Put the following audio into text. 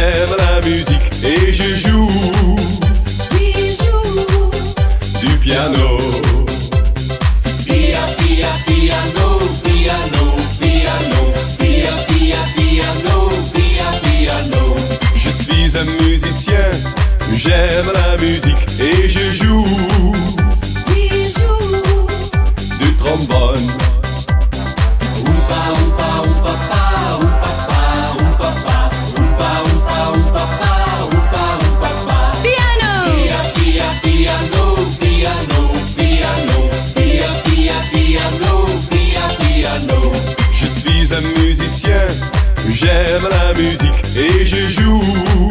J'aime la musique et je joue. Oui, je joue du piano. Piano, piano, piano, piano, piano, piano. Je suis un musicien, j'aime la musique et je joue. Oui, je joue du trombone. Oompa, oompa, oompa, pa, oompa, pa, oompa, pa, oompa, oompa, oompa, pa, oompa, oompa, pa. Piano, piano, piano, piano, piano, piano. Je suis un musicien, j'aime la musique et je joue.